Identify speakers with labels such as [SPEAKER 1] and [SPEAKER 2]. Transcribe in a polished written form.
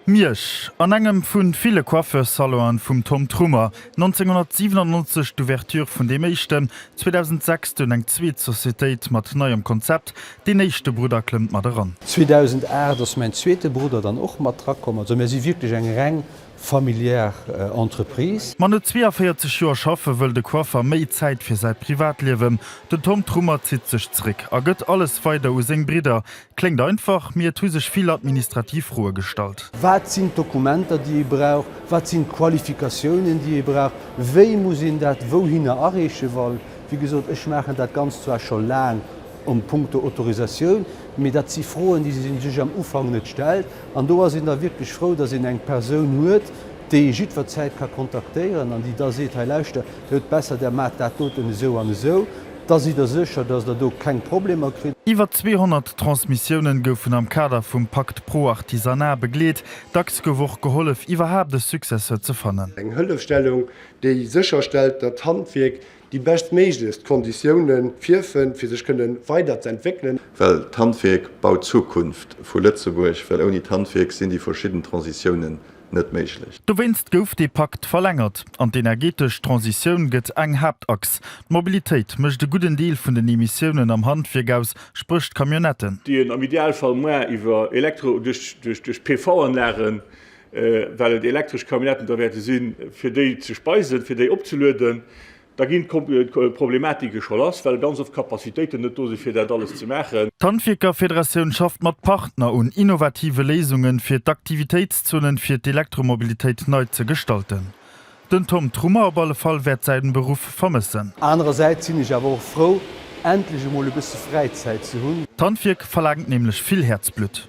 [SPEAKER 1] Miersch, an engem vun viele Coiffeursalon vum Tom Trummer, 1997 d'Ouverture vun dem Echten, 2006 dun eng Zweet Societäit mat neuem Konzept, den echte Bruder klemmt mat ran.
[SPEAKER 2] 2008 ass mein zweete Bruder dann och mat trakom, also mir si wirklich eng Reng familiär Entreprise.
[SPEAKER 1] Man 42 Joer schaffe wëll de Coiffer méi Zäit fir sei Privatliewen, den Tom Trummer zit sech zrick. Gëtt alles weiter u seng Brider, klingt einfach, mir tu sech viel Administrativruhe stalt.
[SPEAKER 2] Wat sind Dokumenter, die ihr braucht, wat sind Qualifikationen, die ihr braucht, wéi muss in dat wohin errechen wollen. Wie gesagt, ich mache dat ganz zwar schon lang Punkte Autorisation, mit dat sie frohen, die sich am Ufang net stellt. An do sind da wirklich froh, dass in eng Person huet, die jidwer Zeit kann kontaktieren, an die da se leichte huet besser der mat dat tot so an so. Da sie da sicher, dass da kein Problem krit.
[SPEAKER 1] Iwer 200 Transmissionen goufen am Kader vum Pakt pro Artisanat begleet, dacks gewoch geholf iwwerhab de Successe ze fannen.
[SPEAKER 3] Eng Hëllefstellung, déi sicherstellt, dat Handwerk die bestméiglist Konditionen firfen fir sech kënnen weiterentwickeln.
[SPEAKER 4] Well Handwerk baut Zukunft vu Lützeburg, well oni Handwerk sinn die verschieden Transitionen net méiglech.
[SPEAKER 1] Du winst gouf de Pakt verlängert. An d energetisch Transiioun gëtt eng Hauptachs. Mobilitéit mëcht de guten Deel vun den Emissionen am Handwerk aus sprcht Kamionetten.
[SPEAKER 5] Die am Idealfall mehr iwwer Elektro durch PV anlären, weil d elektrisch Kamionetten da werte sinn fir déi ze speisen, fir déi opzulöden. Da ginn Problematike schon ass, weil ganz of Kapazitéiten net dose fir dat alles zu machen.
[SPEAKER 1] Handwerker Föderation schafft mat Partner und innovative Lesungen fir d'Aktivitätszonen fir d'Elektromobilitéit neu zu gestalten. Den Tom Trummer op alle Fall werd seinen Beruf vermissen.
[SPEAKER 2] Andererseits bin ich aber auch froh, endlich mal ein bisschen Freizeit zu haben.
[SPEAKER 1] Handwerk verlangt nämlich viel Herzblut.